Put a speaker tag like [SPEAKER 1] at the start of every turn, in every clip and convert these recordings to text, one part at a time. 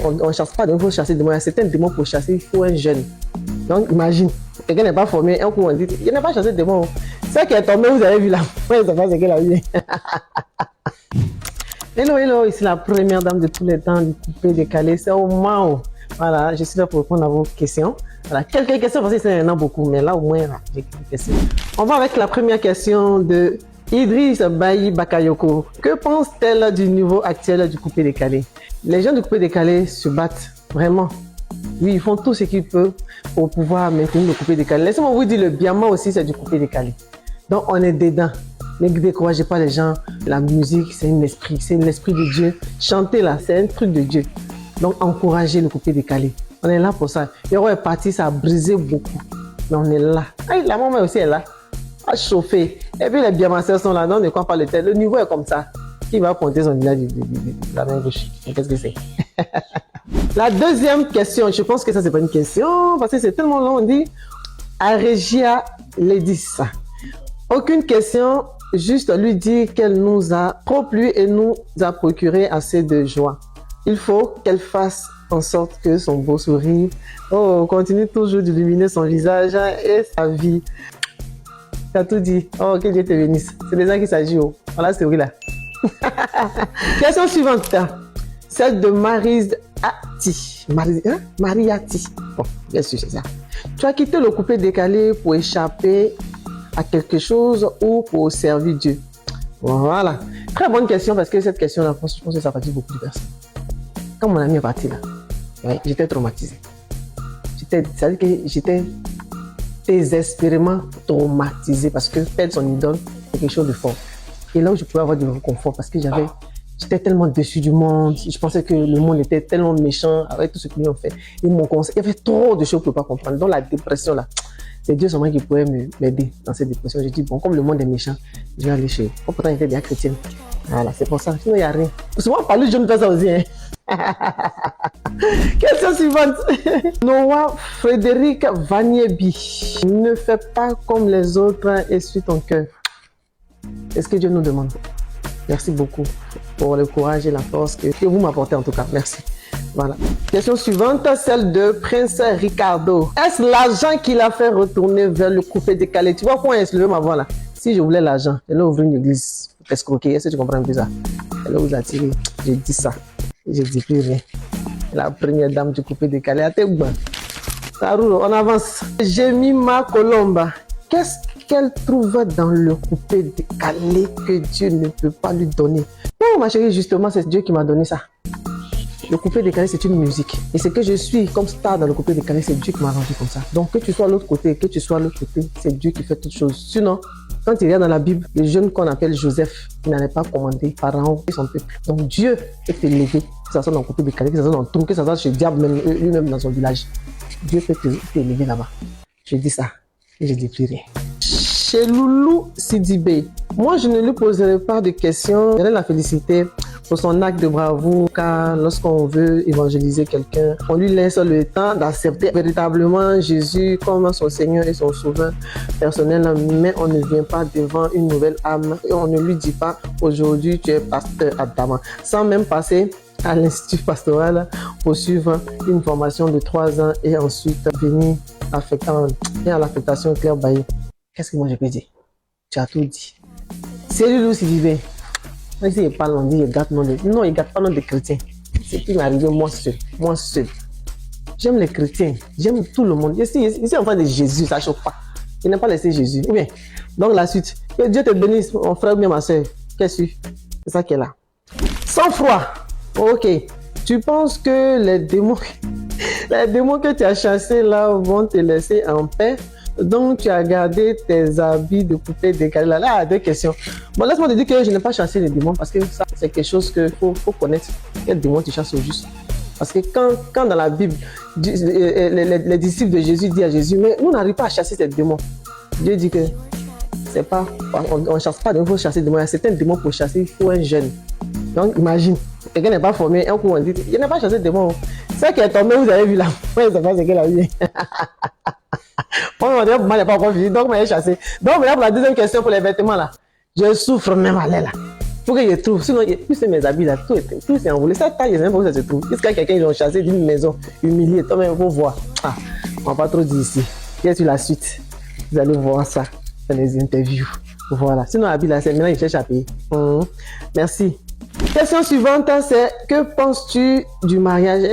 [SPEAKER 1] on ne chasse pas, il faut chasser des démons. Il y a certains démons pour chasser, il faut un jeune. Donc imagine, quelqu'un n'est pas formé, un coup on dit, il n'a pas chassé des démons. Ça qui est tombé, vous avez vu là. Oui, ça passe, c'est qu'elle a vu. Hello, hello, ici la première dame de tous les temps du coupé décalé, c'est Omao. Voilà, je suis là pour répondre à vos questions. Voilà, quelques questions parce qu'il y en a beaucoup, mais là au moins, j'ai quelques questions. On va avec la première question de Idriss Bayi Bakayoko. Que pense-t-elle du niveau actuel du coupé décalé? Les gens du coupé décalé se battent vraiment. Oui, ils font tout ce qu'ils peuvent pour pouvoir maintenir le coupé décalé. Laissez-moi vous dire, le Biama aussi, c'est du coupé décalé. Donc, on est dedans. Ne découragez pas les gens. La musique, c'est un esprit. C'est l'esprit de Dieu. Chanter là, c'est un truc de Dieu. Donc, encouragez le coupé décalé. On est là pour ça. Yoro est parti, ça a brisé beaucoup. Mais on est là. Ah, la maman aussi est là. À chauffer. Et puis, les Biamasseurs sont là. Non, ne crois pas le tel. Le niveau est comme ça. Qui va pointer son village de la main gauche? Qu'est-ce que c'est? La deuxième question, je pense que ça, c'est pas une question, parce que c'est tellement long, on dit Aregia Ledis. Aucune question, juste lui dire qu'elle nous a trop plu et nous a procuré assez de joie. Il faut qu'elle fasse en sorte que son beau sourire continue toujours d'illuminer son visage et sa vie. Tu as tout dit. Oh, que Dieu te bénisse. C'est de ça qu'il s'agit. Voilà, c'est vrai là. Question suivante. Celle de Mariati. Mariati. Bon, bien sûr, c'est ça. Tu as quitté le coupé décalé pour échapper à quelque chose ou pour servir Dieu? Voilà. Très bonne question parce que cette question-là, je pense que ça fatigue beaucoup de personnes. Quand mon ami est parti là, ouais, j'étais traumatisé. C'est-à-dire que j'étais désespérément traumatisé parce que perdre son idole, c'est quelque chose de fort. Et là où je pouvais avoir du réconfort parce que j'étais tellement déçu du monde. Je pensais que le monde était tellement méchant avec tout ce qu'ils ont fait. Ils m'ont conseillé. Il y avait trop de choses que je ne pouvais pas comprendre. Donc la dépression là, c'est Dieu seulement qui pouvait m'aider dans cette dépression. J'ai dit, bon, comme le monde est méchant, je vais aller chez eux. Oh, pourtant, j'étais bien chrétienne. Voilà, c'est pour ça. Sinon, il n'y a rien. Souvent, par lui, je me fais ça aussi. Hein. Question suivante. Noah Frédéric Vaniebi. Ne fais pas comme les autres et suis ton cœur. C'est ce que Dieu nous demande. Merci beaucoup pour le courage et la force que vous m'apportez en tout cas. Merci. Voilà. Question suivante, celle de Prince Ricardo. Est-ce l'argent qui l'a fait retourner vers le coupé décalé? Tu vois comment il se levé ma voix là? Si je voulais l'argent, elle a ouvert une église pour t'escroquer. Est-ce que tu comprends un peu ça? Elle a vous attiré. J'ai dit ça. Je ne dis plus rien. La première dame du coupé décalé. À tes bains. Ça roule, on avance. Jemima Colomba. Qu'est-ce qu'elle trouve dans le coupé décalé que Dieu ne peut pas lui donner? Non, ma chérie, justement, c'est Dieu qui m'a donné ça. Le coupé décalé, c'est une musique. Et ce que je suis comme star dans le coupé décalé, c'est Dieu qui m'a rendu comme ça. Donc, que tu sois à l'autre côté, que tu sois à l'autre côté, c'est Dieu qui fait toutes choses. Sinon, quand il y a dans la Bible, le jeune qu'on appelle Joseph, il n'allait pas commander Pharaon et son peuple. Donc, Dieu peut t'élever, que ça soit dans le coupé décalé, que ça soit dans le trou, que ça soit chez le diable, même lui-même dans son village. Dieu peut t'élever là-bas. Je dis ça et je ne dis plus rien. Chez Loulou Sidibé, moi je ne lui poserai pas de questions. Je vais la féliciter pour son acte de bravoure, car lorsqu'on veut évangéliser quelqu'un, on lui laisse le temps d'accepter véritablement Jésus comme son Seigneur et son Sauveur personnel, mais on ne vient pas devant une nouvelle âme et on ne lui dit pas aujourd'hui tu es pasteur Adama, sans même passer à l'institut pastoral pour suivre une formation de 3 ans et ensuite venir à l'affectation Claire Bailly. Qu'est-ce que moi je peux dire? Tu as tout dit. C'est Loulou Sidibé. Même s'il parle, on dit il gâte non, non, il gâte pas non des chrétiens. C'est qui m'est arrivé moi seul. J'aime les chrétiens, j'aime tout le monde. Ici enfant de Jésus, ça ne choque pas. Il n'a pas laissé Jésus. Ou bien, donc la suite. Que Dieu te bénisse, mon frère ou bien ma soeur. Qu'est-ce que c'est ça qui est là. Sans froid. Ok. Tu penses que les démons que tu as chassés là vont te laisser en paix? Donc, tu as gardé tes habits de poupée décalé. Là, 2 questions. Bon, laisse-moi te dire que je n'ai pas chassé les démons parce que ça, c'est quelque chose qu'il faut connaître. Quel démon tu chasses au juste? Parce que quand dans la Bible, les disciples de Jésus disent à Jésus, mais nous n'arrivons pas à chasser ces démons. Dieu dit que c'est pas, on ne chasse pas, il faut chasser des démons. Il y a certains démons pour chasser, il faut un jeune. Donc, imagine, quelqu'un n'est pas formé, un coup on dit, il n'a pas chassé des démons. Ça qui est tombé, vous avez vu là. Oui, c'est pas ce qu'elle a vu. Moi, je n'ai pas encore fini, donc je vais chasser. Donc, maintenant, pour la deuxième question pour les vêtements là, je souffre même à l'air là. Faut que je trouve. Sinon, tous ces mes habits là, tout est envolé. Ça taille, je ne sais pas où ça se trouve. Est-ce qu'il y a quelqu'un qui l'a chassé d'une maison, humilié? Toi-même, il faut voir. Ah, on va pas trop dire ici. Quelle est la suite? Vous allez voir ça dans les interviews. Voilà. Sinon, habit là, c'est maintenant, il cherche à payer. Merci. Question suivante, c'est que penses-tu du mariage?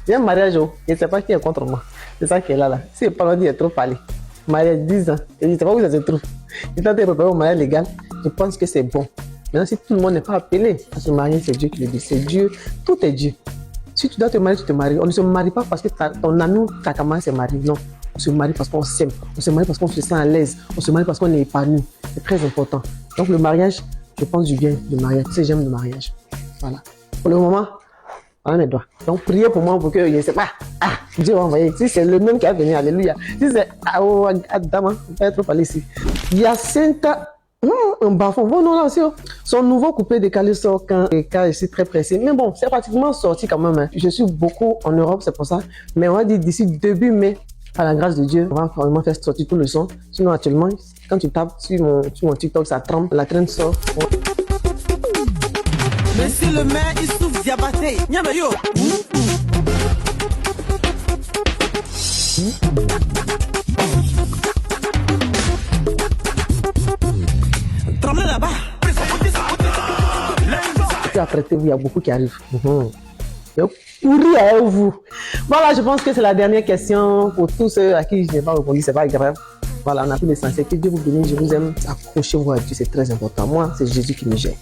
[SPEAKER 1] J'ai un mariage, je ne sais pas qui est contre moi. C'est ça qui est là. Si pas loin, il est trop parlé. Mariage 10 ans, je ne sais pas où ça se trouve. Il tente de préparer au mariage légal, je pense que c'est bon. Maintenant, si tout le monde n'est pas appelé à se marier, c'est Dieu qui le dit. C'est Dieu, tout est Dieu. Si tu dois te marier, tu te maries. On ne se marie pas parce que ton ami ou ta camarade se marie. Non, on se marie parce qu'on s'aime. On se marie parce qu'on se sent à l'aise. On se marie parce qu'on est épanoui. C'est très important. Donc le mariage, je pense du bien du mariage. Tu sais, j'aime le mariage. Voilà. Pour le moment, voilà mes doigts. Donc priez pour moi pour que, je ne sais pas, Dieu va envoyer. Si c'est le même qui a venu, alléluia. Si c'est Adam, on peut être parlé ici. Hyacinthe, un bafon. Bon, non, là aussi, son nouveau coupé décalé sort quand je suis très pressé. Mais bon, c'est pratiquement sorti quand même. Hein. Je suis beaucoup en Europe, c'est pour ça. Mais on va dire d'ici début mai, par la grâce de Dieu, on va vraiment faire sortir tout le son. Sinon, actuellement, quand tu tapes sur mon TikTok, ça trempe, la traîne sort.
[SPEAKER 2] Monsieur le maire, il souffle Diabaté. Nyamayo. Tremblez là-bas.
[SPEAKER 1] Apprêtez-vous, il y a beaucoup qui arrivent. Pourri à vous. Voilà, je pense que c'est la dernière question pour tous ceux à qui je n'ai pas répondu, c'est pas grave. Voilà, on a pris l'essentiel. Que Dieu vous bénisse, je vous aime. Accrochez-vous à Dieu, c'est très important. Moi, c'est Jésus qui me gère.